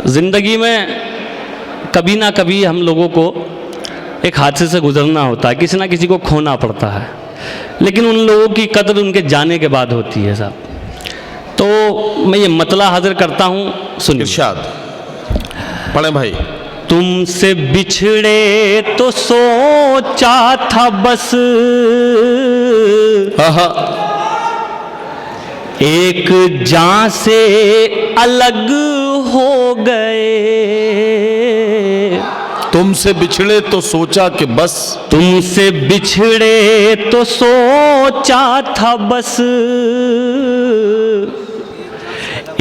ज़िंदगी में कभी ना कभी हम लोगों को एक हादसे से गुजरना होता है, किसी ना किसी को खोना पड़ता है, लेकिन उन लोगों की कदर उनके जाने के बाद होती है साहब। तो मैं ये मतला हाजिर करता हूँ, सुनिए। इरशाद पढ़े भाई। तुमसे बिछड़े तो सोचा था बस, एक जान से अलग हो गए। तुमसे बिछड़े तो सोचा कि बस, तुमसे बिछड़े तो सोचा था बस,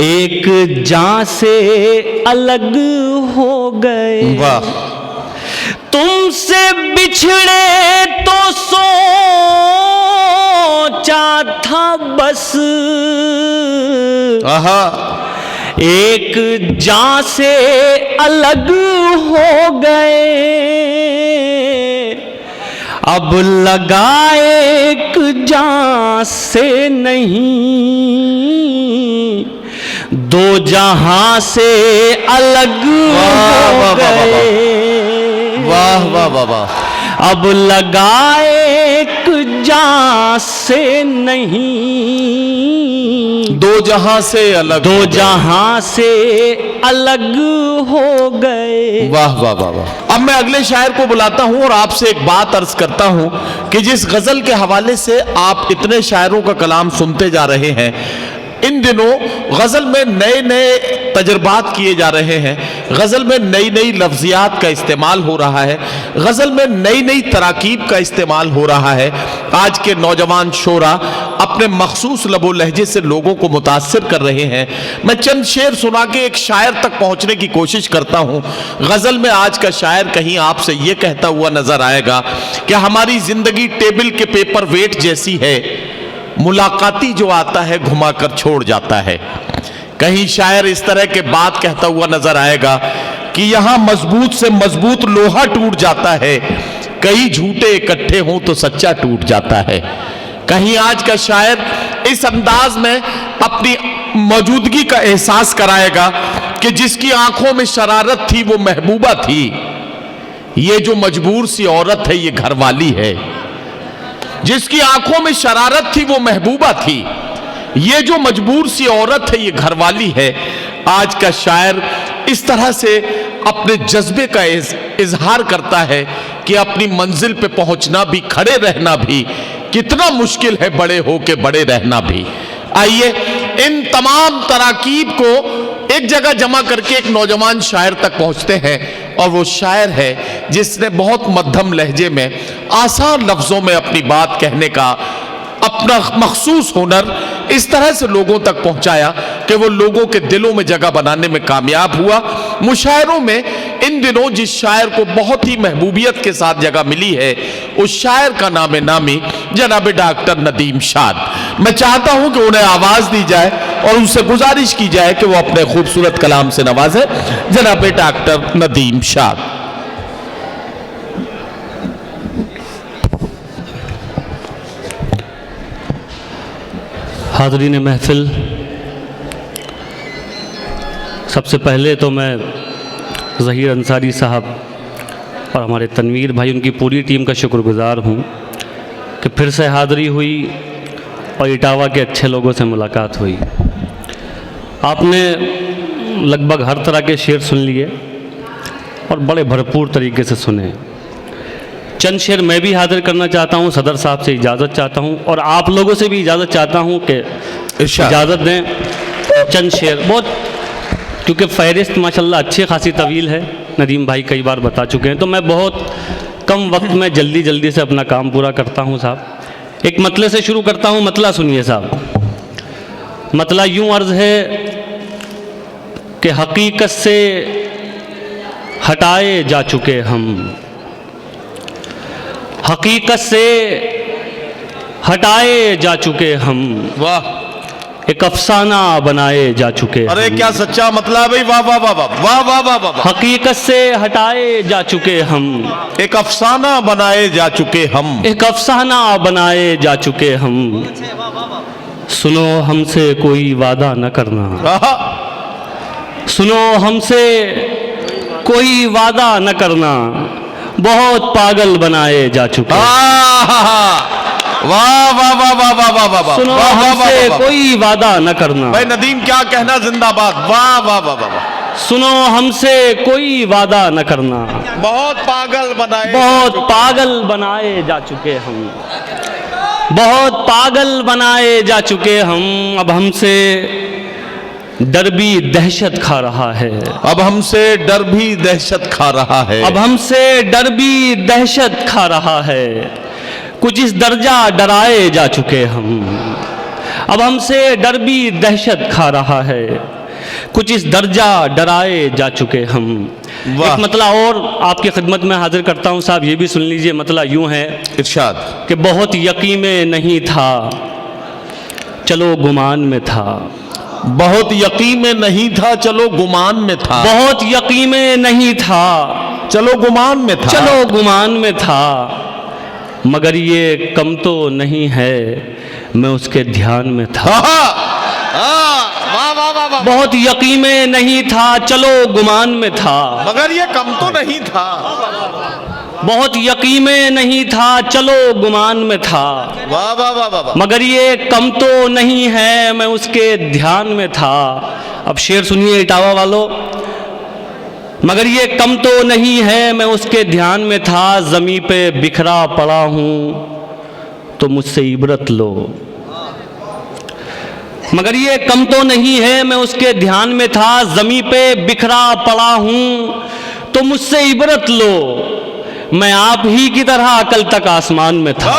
एक जान से अलग हो गए। वाह। तुमसे बिछड़े तो सोचा था बस, आहा, एक जान से अलग हो गए। अब लगाए एक जान से नहीं, दो जहां से अलग हो गए। वाह वाह वाह वाह। अब लगाए एक जान से नहीं, दो जहां से अलग, दो जहां से अलग हो गए। वाह वाह वाह वाह। अब मैं अगले शायर को बुलाता हूं और आपसे एक बात अर्ज करता हूं कि जिस गजल के हवाले से आप इतने शायरों का कलाम सुनते जा रहे हैं, इन दिनों गजल में नए नए तजर्बात किए जा रहे हैं, गजल में नई नई लफ्जियात का इस्तेमाल हो रहा है, गजल में नई नई तराकीब का इस्तेमाल हो रहा है। आज के नौजवान शोरा अपने मखसूस लबो लहजे से लोगों को मुतासिर कर रहे हैं। मैं चंद शेर सुना के एक शायर तक पहुंचने की कोशिश करता हूं। गजल में आज का शायर कहीं आपसे यह कहता हुआ नजर आएगा कि हमारी जिंदगी टेबल के पेपर वेट जैसी है, मुलाकाती जो आता है घुमाकर छोड़ जाता है। कहीं शायर इस तरह के बात कहता हुआ नजर आएगा कि यहां मजबूत से मजबूत लोहा टूट जाता है, कई झूठे इकट्ठे हों तो सच्चा टूट जाता है। कहीं आज का शायर इस अंदाज में अपनी मौजूदगी का एहसास कराएगा कि जिसकी आंखों में शरारत थी वो महबूबा थी, ये जो मजबूर सी औरत है ये घरवाली है। जिसकी आंखों में शरारत थी वो महबूबा थी, ये जो मजबूर सी औरत है ये घरवाली है। आज का शायर इस तरह से अपने जज्बे का इजहार करता है कि अपनी मंजिल पे पहुंचना भी, खड़े रहना भी कितना मुश्किल है, बड़े होके बड़े रहना भी। आइए इन तमाम तराकीब को एक जगह जमा करके एक नौजवान शायर तक पहुंचते हैं, और वो शायर है जिसने बहुत मध्यम लहजे में, आसान लफ्जों में अपनी बात कहने का अपना मखसूस हुनर इस तरह से लोगों तक पहुंचाया कि वो लोगों के दिलों में जगह बनाने में कामयाब हुआ। मुशायरों में इन दिनों जिस शायर को बहुत ही महबूबियत के साथ जगह मिली है, उस शायर का नाम नामी जनाब डॉक्टर नदीम शाद। मैं चाहता हूं कि उन्हें आवाज दी जाए और उनसे गुजारिश की जाए कि वो अपने खूबसूरत कलाम से नवाजे जनाब डॉक्टर नदीम शाद। हाज़रीन महफिल, सबसे पहले तो मैं ज़हीर अंसारी साहब और हमारे तनवीर भाई, उनकी पूरी टीम का शुक्रगुज़ार हूँ कि फिर से हाज़री हुई और इटावा के अच्छे लोगों से मुलाकात हुई। आपने लगभग हर तरह के शेर सुन लिए और बड़े भरपूर तरीके से सुने। चंद शेर मैं भी हाजिर करना चाहता हूं, सदर साहब से इजाज़त चाहता हूं और आप लोगों से भी इजाज़त चाहता हूं कि इजाज़त दें। चंद शेर बहुत, क्योंकि फ़हरिस्त माशाल्लाह अच्छी खासी तवील है, नदीम भाई कई बार बता चुके हैं, तो मैं बहुत कम वक्त में जल्दी जल्दी से अपना काम पूरा करता हूं साहब। एक मतले से शुरू करता हूं, मतला सुनिए साहब। मतला यूँ अर्ज़ है कि हकीकत से हटाए जा चुके हम, हकीकत से हटाए जा चुके हम, वाह, एक अफसाना बनाए जा चुके। अरे क्या सच्चा मतलब है, वाह वाह वाह वाह वाह वाह वाह वाह। हकीकत से हटाए जा चुके हम, एक अफसाना बनाए जा चुके हम, एक अफसाना बनाए जा चुके हम। सुनो हमसे कोई वादा न करना, सुनो हमसे कोई वादा न करना, बहुत पागल बनाए जा चुके। वाह वाह वाह वाह वाह वाह वाह वाह। सुनो वाह, वाह, हमसे वाह, वाह, वाह। कोई वादा न करना। भाई नदीम क्या कहना, जिंदाबाद। वाह वाह वाह वाह वाह। सुनो हमसे कोई वादा न करना, बहुत पागल बनाए, बहुत पागल बनाए जा चुके हम, बहुत पागल बनाए जा चुके हम। अब हमसे डर भी दहशत खा रहा है, अब हमसे डर भी दहशत खा रहा है, अब हमसे डर भी दहशत खा रहा है। कुछ इस दर्जा डराए जा चुके हम, अब हमसे डर भी दहशत खा रहा है। कुछ इस दर्जा डराए जा चुके हम। एक मतला और आपकी खिदमत में हाजिर करता हूँ साहब, ये भी सुन लीजिए। मतला यूं है, इरशाद। कि बहुत यकीन में नहीं था, चलो गुमान में था। बहुत यकीन में नहीं था, चलो गुमान में था। बहुत यकीन में नहीं था, चलो गुमान में था। चलो गुमान में था। मगर ये कम तो नहीं है, मैं उसके ध्यान में था। वाह वाह वाह वाह। बहुत यकीन में नहीं था, चलो गुमान में था। मगर ये कम तो नहीं था। बहुत यकीन में नहीं था, चलो गुमान में था। वाह वाह वाह वाह वाह। मगर ये कम तो नहीं है, मैं उसके ध्यान में था। अब शेर सुनिए इटावा वालों। मगर ये कम तो नहीं है, मैं उसके ध्यान में था। ज़मीं पे बिखरा पड़ा हूँ तो मुझसे इबरत लो। मगर ये कम तो नहीं है, मैं उसके ध्यान में था। ज़मीं पे बिखरा पड़ा हूँ तो मुझसे इबरत लो। मैं आप ही की तरह कल तक आसमान में था।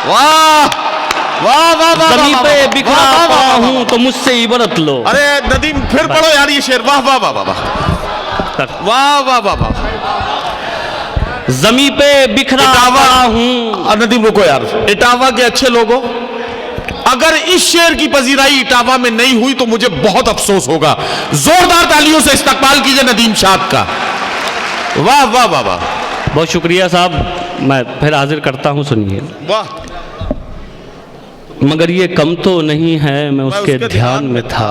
वाह वाह वाह वाह। ज़मीं पे बिखरा पड़ा हूँ तो मुझसे इबरत लो। अरे नदीम फिर पढ़ो यार ये शेर। वाह वाह वाह वाह वाह वाह वाह वाह वाह। ज़मीं पे बिखरा पड़ा हूँ। नदीम रुको यार। इटावा के अच्छे लोगों, अगर इस शेर की पजीराई इटावा में नहीं हुई तो मुझे बहुत अफसोस होगा। जोरदार तालियों से इस्तकबाल कीजिए नदीम शाद का। वाह वाह वाह वाह। बहुत शुक्रिया साहब, मैं फिर हाजिर करता हूँ, सुनिए। वाह। मगर ये कम तो नहीं है, मैं उसके ध्यान में था।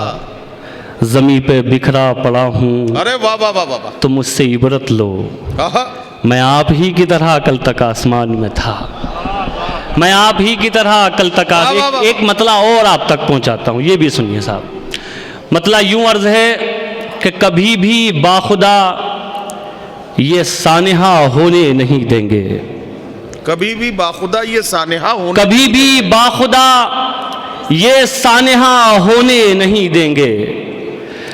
ज़मीं पे बिखरा पड़ा हूँ। अरे वाह वाह वाह वाह। तो मुझसे इबरत लो। मैं आप ही की तरह कल तक आसमान में था। मैं आप ही की तरह कल तक एक मतला और आप तक पहुँचाता हूँ, ये भी सुनिए साहब। मतला यूं अर्ज है कि कभी भी बाखुदा ये सानिहा होने नहीं देंगे। कभी भी बाखुदा ये सानिहा होने, कभी भी बाखुदा ये सानिहा होने नहीं देंगे।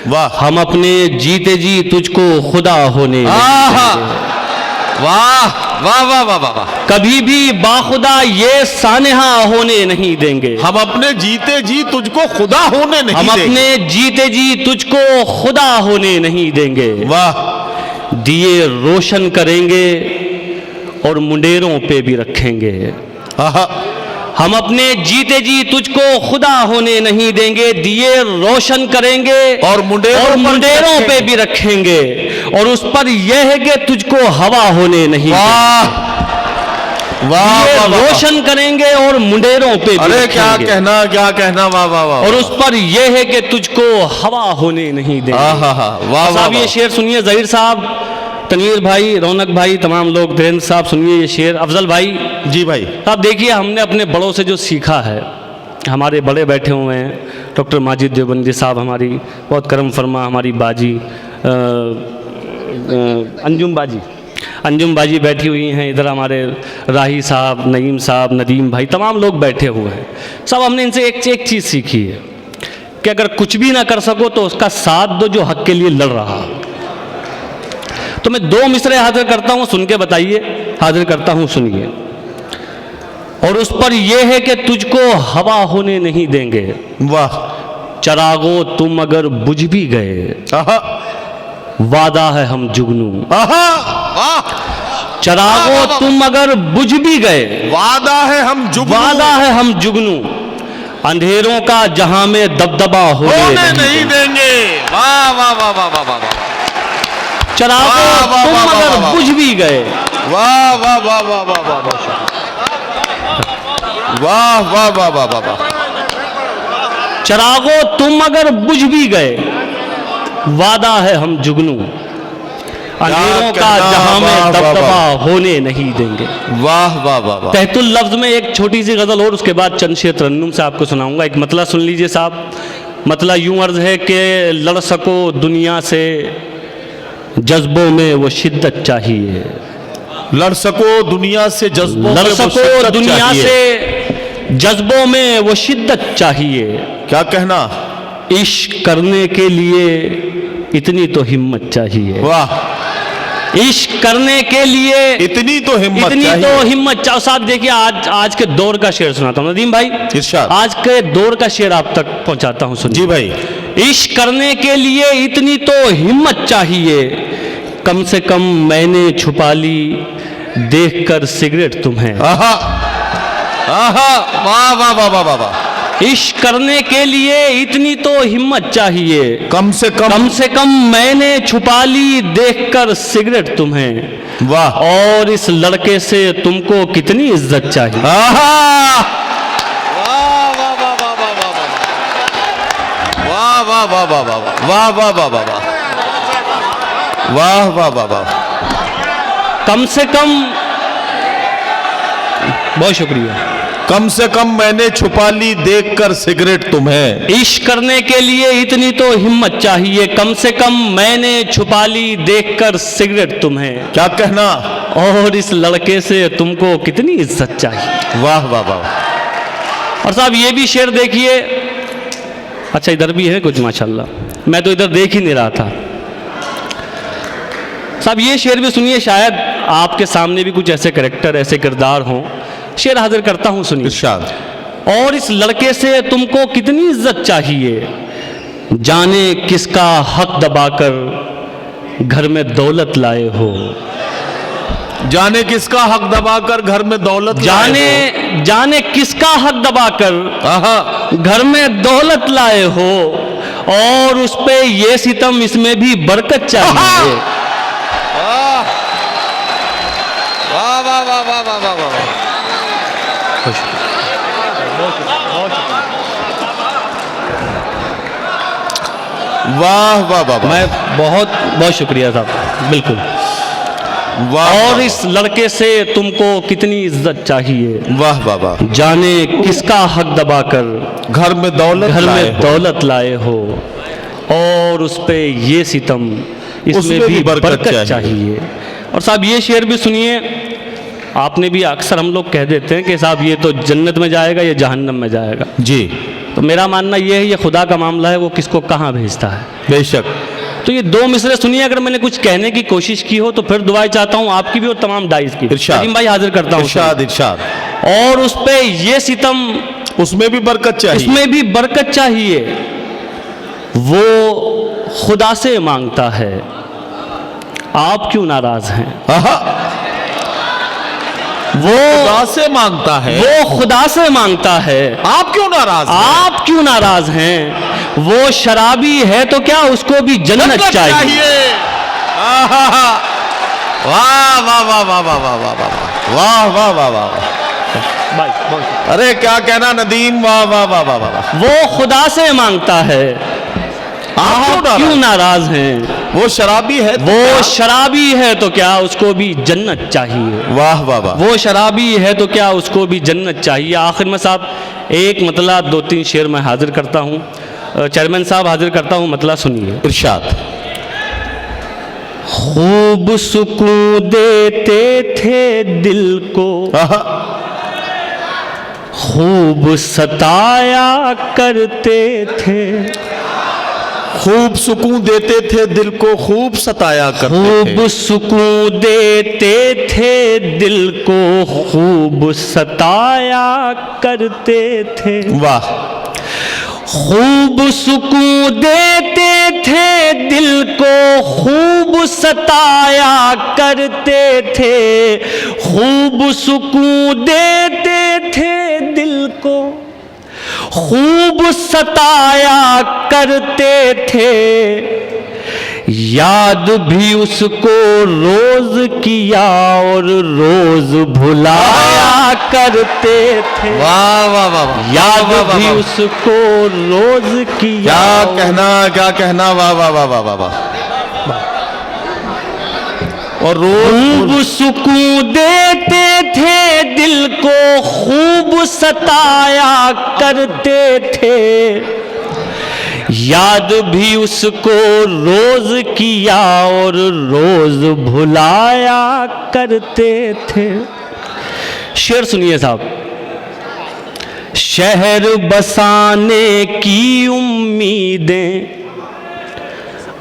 वाह। हम अपने जीते जी तुझको खुदा होने नहीं देंगे। वाह वाह वाह वाह वाह। कभी भी बाखुदा ये सानिहा होने नहीं देंगे। हम अपने जीते जी तुझको खुदा होने नहीं हम देंगे। अपने जीते जी तुझको खुदा होने नहीं देंगे। वाह। दिए रोशन करेंगे और मुंडेरों पे भी रखेंगे। हम अपने जीते जी तुझको खुदा होने नहीं देंगे। दिए रोशन करेंगे और मुंडेरों पे भी रखेंगे। और उस पर यह है कि तुझको हवा होने नहीं देंगे। वाह। रोशन करेंगे और मुंडेरों पे भी अरे क्या रखेंगे। क्या कहना। वाह वाह वाह। और उस पर यह है कि तुझको हवा होने नहीं देंगे। वाह साहब ये शेर सुनिए। ज़हीर साहब, तनवीर भाई, रौनक भाई, तमाम लोग, धीरेन्द्र साहब सुनिए ये शेर। अफजल भाई जी भाई। आप देखिए, हमने अपने बड़ों से जो सीखा है, हमारे बड़े बैठे हुए हैं, डॉक्टर माजिद देवबंदी साहब हमारी बहुत करम फरमा, हमारी बाजी अंजुम बाजी बैठी हुई हैं, इधर हमारे राही साहब, नईम साहब, नदीम भाई, तमाम लोग बैठे हुए हैं। सब हमने इनसे एक चीज़ सीखी है कि अगर कुछ भी ना कर सको तो उसका साथ दो जो हक के लिए लड़ रहा। तो मैं दो मिसरे हाजिर करता हूँ, सुन के बताइए। हाजिर करता हूँ, सुनिए। और उस पर यह है कि तुझको हवा होने नहीं देंगे। वाह। चरागो तुम अगर बुझ भी गए, वादा है हम जुगनू। चरागो तुम अगर बुझ भी गए, वादा है हम जुगनू। वादा है हम जुगनू। अंधेरों का जहां में दबदबा होने नहीं देंगे। वाह वाह वाह वाह वाह वाह। चरागो तुम अगर बुझ भी गए। वाह वाह वाह वाह वाह वाह वाह वाह वाह वाह वाह। चरागो तुम अगर बुझ भी गए, वादा है हम जुगनू, अंधेरों का जहां में दबदबा होने नहीं देंगे। वाह वाह वाह वाह। तहतुल लफ्ज में एक छोटी सी गजल और उसके बाद चंद शेर तरन्नुम से आपको सुनाऊंगा। एक मतला सुन लीजिए साहब। मतला यूं अर्ज है कि लड़ सको दुनिया से जज्बों में वो शिद्दत चाहिए, लड़ सको दुनिया से जज्बों लड़ में वो सको शिद्दत दुनिया चाहिए। से जज्बों में वो शिद्दत चाहिए, क्या कहना, इश्क करने के लिए इतनी तो हिम्मत चाहिए। वाह, इश्क करने के लिए इतनी तो हिम्मत इतनी चाहिए। तो हिम्मत चाहिए। साहब देखिए आज के दौर का शेर सुनाता हूँ नदीम भाई, इरशाद। आज के दौर का शेर आप तक पहुंचाता हूँ, सुनिए। जी भाई। इश्क करने के लिए इतनी तो हिम्मत चाहिए, कम से कम मैंने छुपा ली देखकर सिगरेट तुम्हें। आहा आहा, वाह वाह वाह वाह वाह वाह। इश्क करने के लिए इतनी तो हिम्मत चाहिए, कम से कम मैंने छुपा ली देखकर सिगरेट तुम्हें। वाह। और इस लड़के से तुमको कितनी इज्जत चाहिए। आहा, वाह वाह वाह वाह वाह वाह वाह वाह वाह वाह वाह वाह वाह वाह वाह वाह वाह वाह वाह। कम से कम, बहुत शुक्रिया। कम से कम मैंने छुपा ली देखकर सिगरेट तुम्हें। इश्क करने के लिए इतनी तो हिम्मत चाहिए, कम से कम मैंने छुपा ली देखकर सिगरेट तुम्हें। क्या कहना, और इस लड़के से तुमको कितनी इज्जत चाहिए। वाह वाह वाह। और साहब ये भी शेर देखिए। अच्छा इधर भी है कुछ माशाल्लाह, मैं तो इधर देख ही नहीं रहा था। साहब ये शेर भी सुनिए, शायद आपके सामने भी कुछ ऐसे करैक्टर, ऐसे किरदार हों। शेर हाजिर करता हूं, सुनिए। इरशाद। और इस लड़के से तुमको कितनी इज्जत चाहिए, जाने किसका हक दबाकर घर में दौलत लाए हो। जाने किसका हक दबाकर घर में दौलत जाने किसका हक दबाकर आहा, घर में दौलत लाए हो, और उस पे ये सितम इसमें भी बरकत चाहिए। वाह वाह वाह वाह वाह वाह वाह। वाह वाह वाह। मैं बहुत बहुत शुक्रिया साहब, बिल्कुल। वाह। और इस लड़के से तुमको कितनी इज्जत चाहिए, वाह वाह वाह। जाने किसका हक दबाकर घर में दौलत लाए हो, और उस पे ये सितम इसमें भी बरकत चाहिए। और साहब ये शेर भी सुनिए। आपने भी अक्सर हम लोग कह देते हैं कि साहब ये तो जन्नत में जाएगा, ये जहन्नम में जाएगा। जी। तो मेरा मानना ये है, ये खुदा का मामला है, वो किसको कहाँ भेजता है। बेशक। तो ये दो मिसरे सुनिए। अगर मैंने कुछ कहने की कोशिश की हो तो फिर दुआएं चाहता हूँ आपकी भी और तमाम दाइस की। इरशाद। नदीम भाई हाजिर करता हूँ। इरशाद इरशाद। और उस पे ये सितम, उसमें भी बरकत चाहिए। इसमें भी बरकत चाहिए, वो खुदा से मांगता है, आप क्यों नाराज हैं। आहा, वो खुदा से मांगता है, वो खुदा से मांगता है, आप क्यों नाराज हैं? आप क्यों नाराज हैं। वो शराबी है तो क्या उसको भी जन्नत चाहिए। आहा, वाह वाह वाह वाह वाह वाह वाह वाह वाह वाह वाह वाह। भाई अरे क्या कहना नदीम, वाह वाह वाह वाह वाह। वो खुदा से मांगता है, आप क्यों नाराज हैं। वो शराबी है तो वो शराबी है तो क्या उसको भी जन्नत चाहिए। वाह वाह वाह। वो शराबी है तो क्या उसको भी जन्नत चाहिए। आखिर में साहब एक मतला 2-3 शेर मैं हाजिर करता हूँ। चेयरमैन साहब हाजिर करता हूँ, मतला सुनिए। इरशाद। खूब सुकून देते थे दिल को, खूब सताया करते थे। खूब सुकून देते थे दिल को, खूब सताया करते थे। खूब सुकून देते थे दिल को, खूब सताया करते थे। वाह। खूब सुकून देते थे दिल को, खूब सताया करते थे। खूब सुकून देते थे दिल को, खूब सताया करते थे। याद भी उसको रोज किया और रोज भुलाया करते थे। वाह वाह वाह वाह, याद वाह, वाह, भी वाह। उसको रोज किया। क्या कहना, वाह वाह वाह वाह वाह वाह। और रोज खूब सुकून देते थे, दिल को खूब सताया करते थे। याद भी उसको रोज किया और रोज भुलाया करते थे। शेर सुनिए साहब। शहर बसाने की उम्मीदें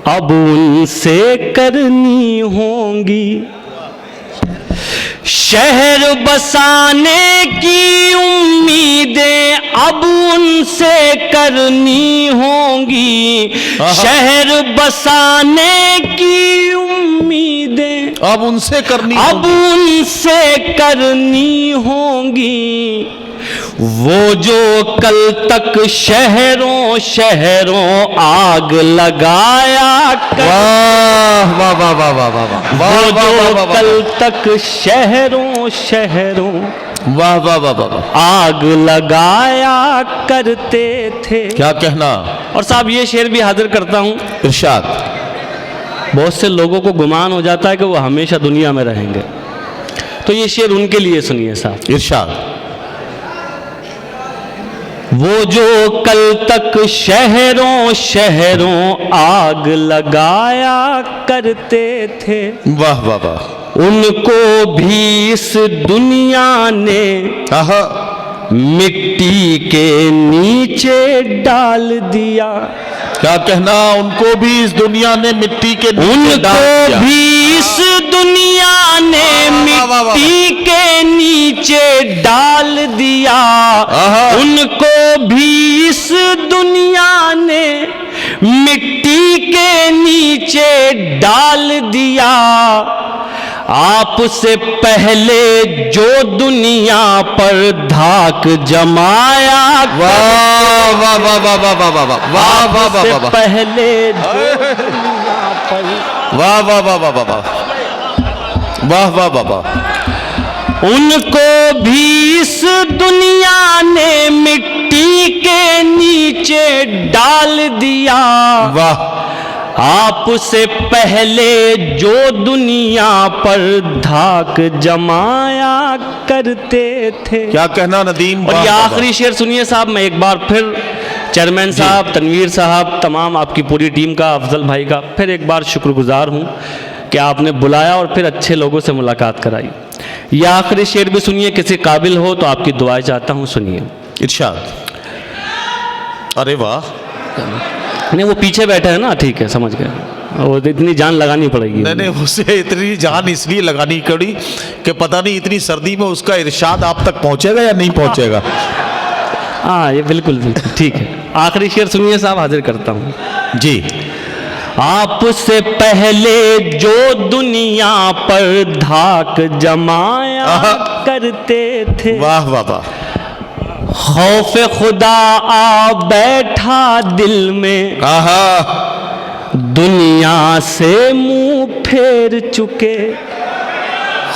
अब उनसे करनी होंगी। शहर बसाने की उम्मीदें अब उनसे करनी होंगी। शहर बसाने की उम्मीदें अब उनसे करनी अब उनसे करनी होंगी। वो जो कल तक शहरों शहरों आग लगाया वाह वाह वाह वाह वाह वाह वाह वो वाह जो वाह कल तक शहरों शहरों वाह वाह वाह वाह। आग लगाया करते थे। क्या कहना। और साहब ये शेर भी हाजिर करता हूँ। इरशाद। बहुत से लोगों को गुमान हो जाता है कि वो हमेशा दुनिया में रहेंगे, तो ये शेर उनके लिए सुनिए साहब। इरशाद। वो जो कल तक शहरों शहरों आग लगाया करते थे, वाह वाह वाह। उनको भी इस दुनिया ने आहा। मिट्टी के नीचे डाल दिया। क्या कहना। उनको भी इस दुनिया ने मिट्टी के नीचे डाल उनको दिया। भी इस दुनिया ने वाह, वाह, वाह। मिट्टी के नीचे डाल दिया। आहा। उनको भी इस दुनिया ने मिट्टी के नीचे डाल दिया। आपसे पहले जो दुनिया पर धाक जमाया। वाह वाह वाह वाह वाह वाह वाह वाह वाह वाह वाह आपसे वाह पहले जो दुनिया पर वाह वाह वाह वाह वाह वाह वाह वाह वाह वाह। उनको भी इस दुनिया ने मिट्टी के नीचे डाल दिया। वाह। आपसे पहले जो दुनिया पर धाक जमाया करते थे। क्या कहना नदीम। और वाह, ये वाह, आखिरी शेर सुनिए साहब। मैं एक बार फिर चेयरमैन साहब, तनवीर साहब, तमाम आपकी पूरी टीम का, अफजल भाई का फिर एक बार शुक्रगुजार हूँ कि आपने बुलाया और फिर अच्छे लोगों से मुलाकात कराई। ये आखिरी शेर भी सुनिए, किसी काबिल हो तो आपकी दुआएं चाहता हूँ, सुनिए। इरशाद। अरे वाह। नहीं वो पीछे बैठे हैं ना, ठीक है समझ गए। वो इतनी जान लगानी पड़ेगी। नहीं उसे इतनी जान इसलिए लगानी पड़ी कि पता नहीं इतनी सर्दी में उसका इरशाद आप तक पहुंचेगा या नहीं पहुंचेगा। हाँ ये बिल्कुल बिल्कुल ठीक है। आखिरी शेर सुनिए साहब, हाजिर करता हूँ जी। आपसे पहले जो दुनिया पर धाक जमाया आहा। करते थे। वाह वाह वाह। खौफ खुदा आ बैठा दिल में, आहा। दुनिया से मुंह फेर चुके।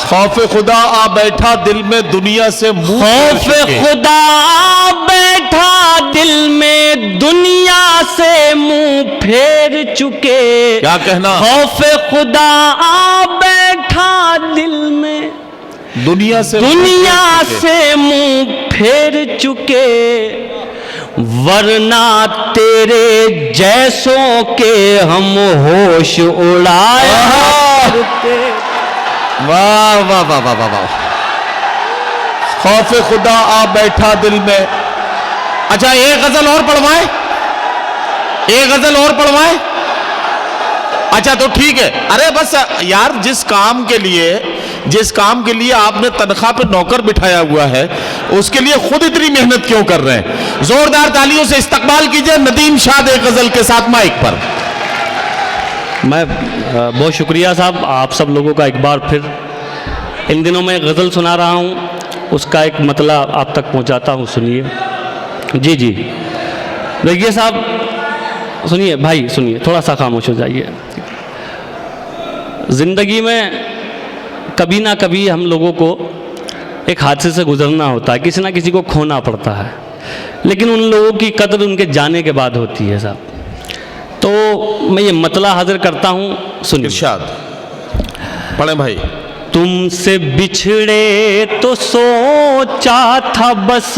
खौफ खुदा आ बैठा दिल में, दुनिया से मुंह फेर खौफ चुके। खुदा आ बैठा दिल में, दुनिया से मुंह फेर चुके। क्या कहना। खौफ खुदा आ बैठा दिल में, दुनिया से मुंह फेर चुके। वरना तेरे जैसों के हम होश उड़ाया करते। वाह वाह वाह वाह वाह वाह। खौफ खुदा आ बैठा दिल में। अच्छा एक गजल और पढ़वाए, एक गजल और पढ़वाए। अच्छा तो ठीक है। अरे बस यार, जिस काम के लिए आपने तनख्वाह पे नौकर बिठाया हुआ है, उसके लिए खुद इतनी मेहनत क्यों कर रहे हैं। जोरदार तालियों से इस्तकबाल कीजिए नदीम शाद एक गजल के साथ माइक पर। मैं बहुत शुक्रिया साहब आप सब लोगों का। एक बार फिर इन दिनों मैं गज़ल सुना रहा हूँ, उसका एक मतलब आप तक पहुँचाता हूँ, सुनिए। जी जी देखिए साहब, सुनिए भाई, सुनिए, थोड़ा सा खामोश हो जाइए। ज़िंदगी में कभी ना कभी हम लोगों को एक हादसे से गुजरना होता है, किसी ना किसी को खोना पड़ता है, लेकिन उन लोगों की कदर उनके जाने के बाद होती है साहब। तो मैं ये मतला हाजिर करता हूँ, सुनिए। इरशाद पढ़े भाई। तुमसे बिछड़े तो सोचा था बस,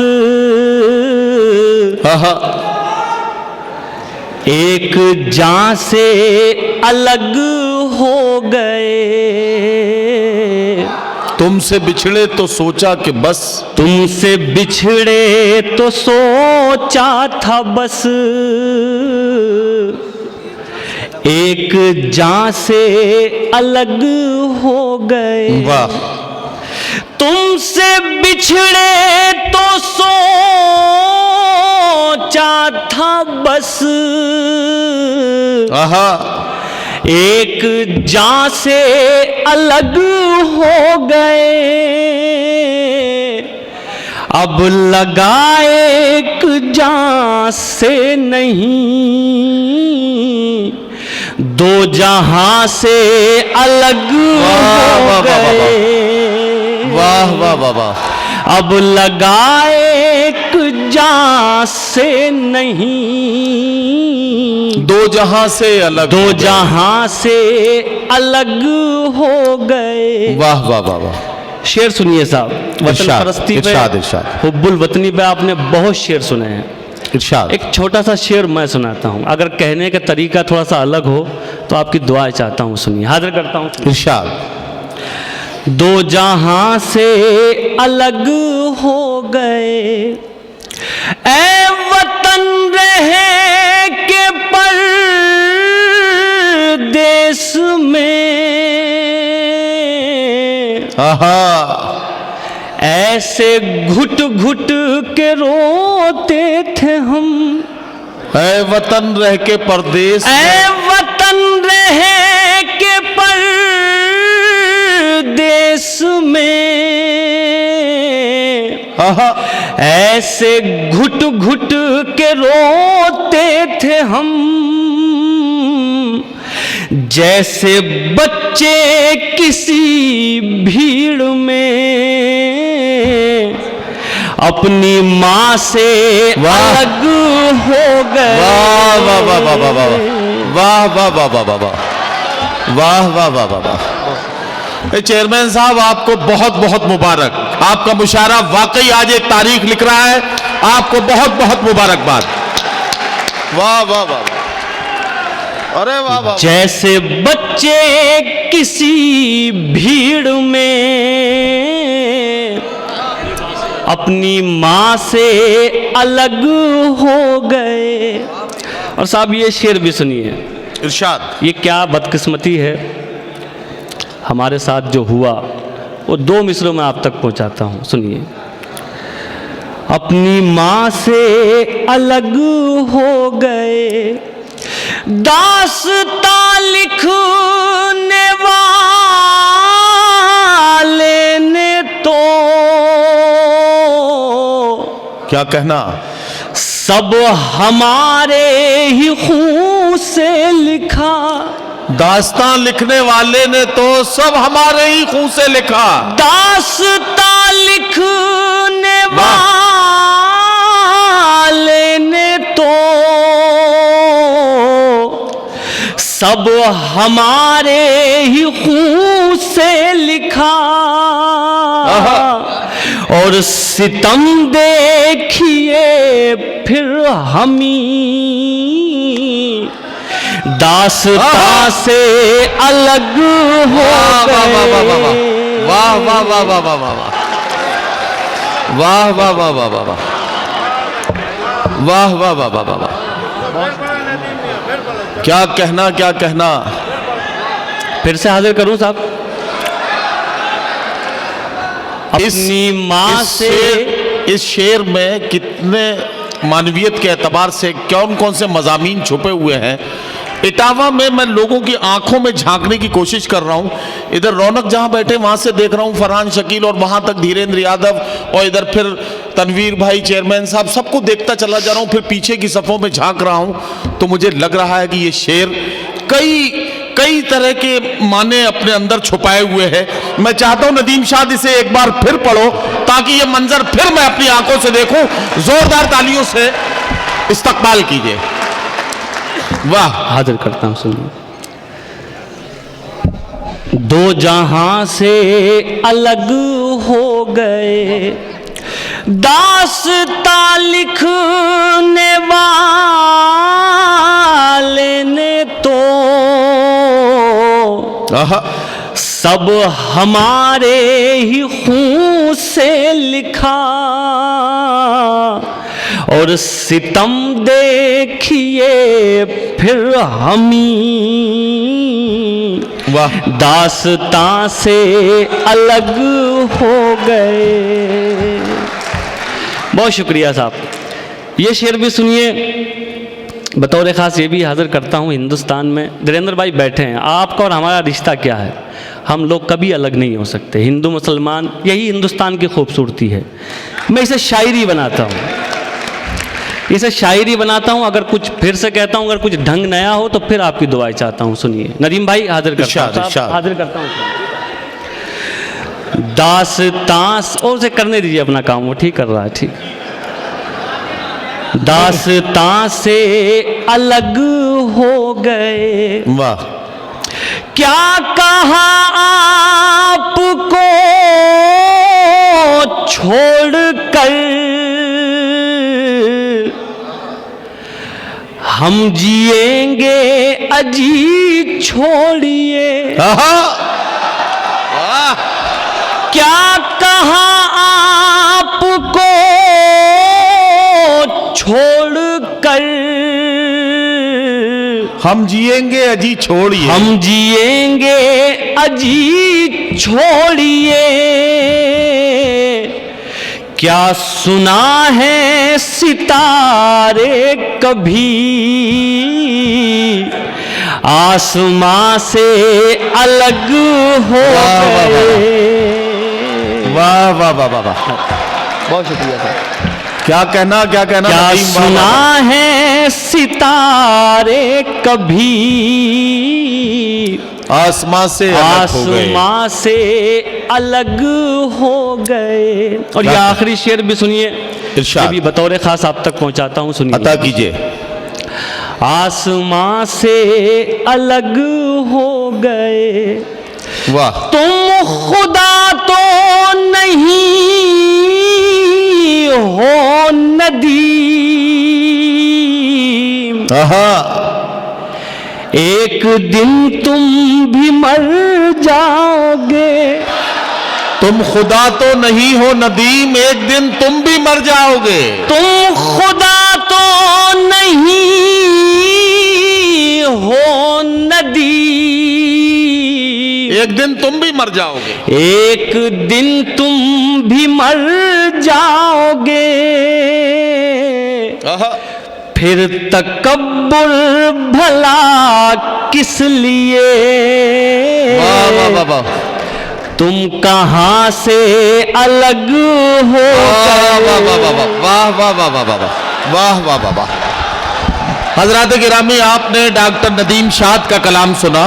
एक जान से अलग हो गए। तुमसे बिछड़े तो सोचा कि बस, तुमसे बिछड़े तो सोचा था बस, एक जान से अलग हो गए। वाह। तुमसे बिछड़े तो सोचा था बस, एक जान से अलग हो गए। अब लगाए एक जान से नहीं, दो जहां से अलग हो गए। वाह वाह वाह वाह। अब लगाए एक जान से नहीं, दो जहां से अलग, दो जहां से अलग हो गए। वाह वाह वाह वाह। शेर सुनिए साहब, वतन परस्ती पे, हुब्बुल वतनी पे आपने बहुत शेर सुने हैं। इरशाद। एक छोटा सा शेर मैं सुनाता हूँ, अगर कहने का तरीका थोड़ा सा अलग हो तो आपकी दुआएं चाहता हूँ, सुनिए, हाजिर करता हूँ। इरशाद। दो जहां से अलग हो गए, ऐ वतन रहे के परदेस में, ऐसे घुट घुट के रोते थे हम। ऐ वतन रह के परदेस, ऐ वतन रहे के परदेस में, ऐसे घुट घुट के रोते थे हम, जैसे बच्चे किसी भीड़ में अपनी माँ से अलग हो गए। वाह वाह वाह वाह वाह वाह वाह वाह वाह वाह वाह वाह वाह वाह वाह वाह। चेयरमैन साहब आपको बहुत बहुत मुबारक, आपका मुशायरा वाकई आज एक तारीख लिख रहा है, आपको बहुत बहुत मुबारकबाद। वाह वाह वाह। अरे वाह वाह। जैसे बच्चे किसी भीड़ में अपनी माँ से अलग हो गए। और साहब ये शेर भी सुनिए। इरशाद। ये क्या बदकिस्मती है, हमारे साथ जो हुआ वो दो मिसरों में आप तक पहुंचाता हूं, सुनिए। अपनी माँ से अलग हो गए, दास्तां लिखने वाले ने तो क्या कहना, सब हमारे ही खून से लिखा। दास्तां लिखने वाले ने तो सब हमारे ही खून से लिखा। दास्तां लिखने वाले ने तो सब हमारे ही खून से लिखा, और सितम देखिए फिर हमी दास्तां से अलग हो गए। वाह वाह वाह वाह वाह वाह वाह वाह वाह वाह वाह वाह वाह वाह वाह वाह वाह। क्या कहना, क्या कहना। फिर से हाजिर करूं साहब। अपनी माँ से, इस शेर में कितने मानवीयत के एतबार से कौन कौन से मजामीन छुपे हुए हैं। इटावा में मैं लोगों की आंखों में झांकने की कोशिश कर रहा हूं। इधर रौनक जहां बैठे वहां से देख रहा हूं फरहान शकील, और वहां तक धीरेन्द्र यादव, और इधर फिर तनवीर भाई, चेयरमैन साहब, सबको देखता चला जा रहा हूं। फिर पीछे की सफ़ों में झांक रहा हूं तो मुझे लग रहा है कि ये शेर कई तरह के माने अपने अंदर छुपाए हुए हैं। मैं चाहता हूं नदीम शाद इसे एक बार फिर पढ़ो ताकि ये मंजर फिर मैं अपनी आंखों से देखूं। जोरदार तालियों से इस्तकबाल कीजिए। वाह, हाजिर करता हूँ, सुनिए। दो जहां से अलग हो गए दास्तां लिखने वाले ने तो, सब हमारे ही खून से लिखा और सितम देखिए फिर हमी दास्तां से अलग हो गए। बहुत शुक्रिया साहब। ये शेर भी सुनिए। बतौर ख़ास ये भी हाजिर करता हूँ, हिंदुस्तान में धीरेन्द्र भाई बैठे हैं, आपका और हमारा रिश्ता क्या है? हम लोग कभी अलग नहीं हो सकते, हिंदू मुसलमान, यही हिंदुस्तान की खूबसूरती है। मैं इसे शायरी बनाता हूँ, इसे शायरी बनाता हूँ। अगर कुछ फिर से कहता हूँ, अगर कुछ ढंग नया हो तो फिर आपकी दुआएं चाहता हूँ। सुनिए नदीम भाई, हाजिर करता हूँ, हाजिर करता हूँ। दास्तां, और उसे करने दीजिए अपना काम, वो ठीक कर रहा है, ठीक। दास्तां से अलग हो गए, वाह, क्या कहा आपको छोड़ कर, हम जिएंगे अजी छोड़िए। क्या कहा आपको छोड़ कर, हम जिएंगे अजी छोड़िए, हम जिएंगे अजी छोड़िए। क्या सुना है सितारे कभी आसमां से अलग हो गए। वाह वाह वाह वाह वाह, बहुत शुक्रिया सर। क्या कहना, क्या कहना। क्या सुना है सितारे कभी आसमां से आसमां से अलग हो गए। और ये आखिरी शेर भी सुनिए, ये भी बतौर खास आप तक पहुंचाता हूं, सुनिए। अता कीजिए। आसमां से अलग हो गए, वाह, तुम खुदा तो नहीं हो नदीम, एक दिन तुम भी मर जाओगे। तुम खुदा तो नहीं हो नदीम, एक दिन तुम भी मर जाओगे। तुम खुदा तो नहीं हो नदीम, एक दिन तुम भी मर जाओगे। एक दिन तुम भी मर जाओगे। फिर तकब्बुर भला किस लिए, वाह वाह वाह वाह, तुम कहां से अलग हो वाह वाह वाह वाह वाह वाह वाह वाह वाह वाह वाह वाह। हजरात गिरामी, आपने डॉक्टर नदीम शाद का कलाम सुना।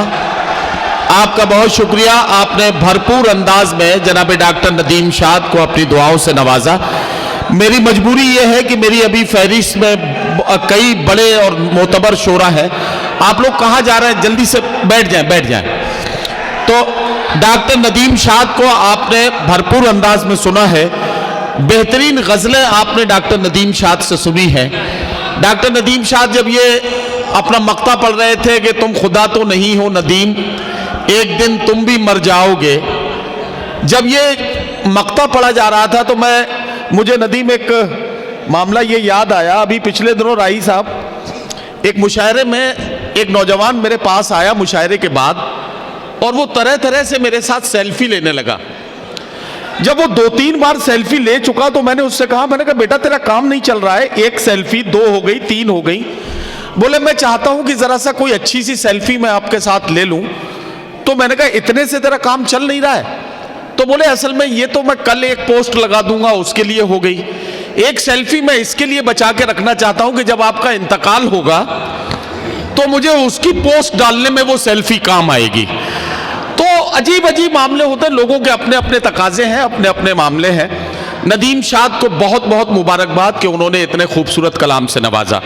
आपका बहुत शुक्रिया, आपने भरपूर अंदाज में जनाब डॉक्टर नदीम शाद को अपनी दुआओं से नवाजा। मेरी मजबूरी यह है कि मेरी अभी फहरिस्त में कई बड़े और मोतबर शोरा है। आप लोग कहाँ जा रहे हैं? जल्दी से बैठ जाएं, बैठ जाएं। तो डॉक्टर नदीम शाद को आपने भरपूर अंदाज में सुना है। बेहतरीन गज़लें आपने डॉक्टर नदीम शाद से सुनी हैं। डॉक्टर नदीम शाद जब ये अपना मक्ता पढ़ रहे थे कि तुम खुदा तो नहीं हो नदीम, एक दिन तुम भी मर जाओगे, जब ये मक्ता पढ़ा जा रहा था तो मुझे नदीम एक मामला ये याद आया। अभी पिछले दिनों राही साहब एक मुशायरे में एक नौजवान मेरे पास आया मुशायरे के बाद, और वो तरह तरह से मेरे साथ सेल्फी लेने लगा। जब वो 2-3 बार सेल्फी ले चुका तो मैंने उससे कहा, मैंने कहा बेटा तेरा काम नहीं चल रहा है, एक सेल्फी 2 हो गई, 3 हो गई। बोले मैं चाहता हूं कि जरा सा कोई अच्छी सी सेल्फी मैं आपके साथ ले लूं। तो मैंने कहा इतने से तेरा काम चल नहीं रहा है? तो बोले असल में ये तो मैं कल एक पोस्ट लगा दूंगा, उसके लिए हो गई। एक सेल्फी मैं इसके लिए बचा के रखना चाहता हूं कि जब आपका इंतकाल होगा तो तो मुझे उसकी पोस्ट डालने में वो सेल्फी काम आएगी। तो अजीब अजीब मामले होते हैं, लोगों के अपने अपने तकाजे हैं, अपने अपने मामले हैं। नदीम शाद को बहुत बहुत मुबारकबाद कि उन्होंने इतने खूबसूरत कलाम से नवाजा।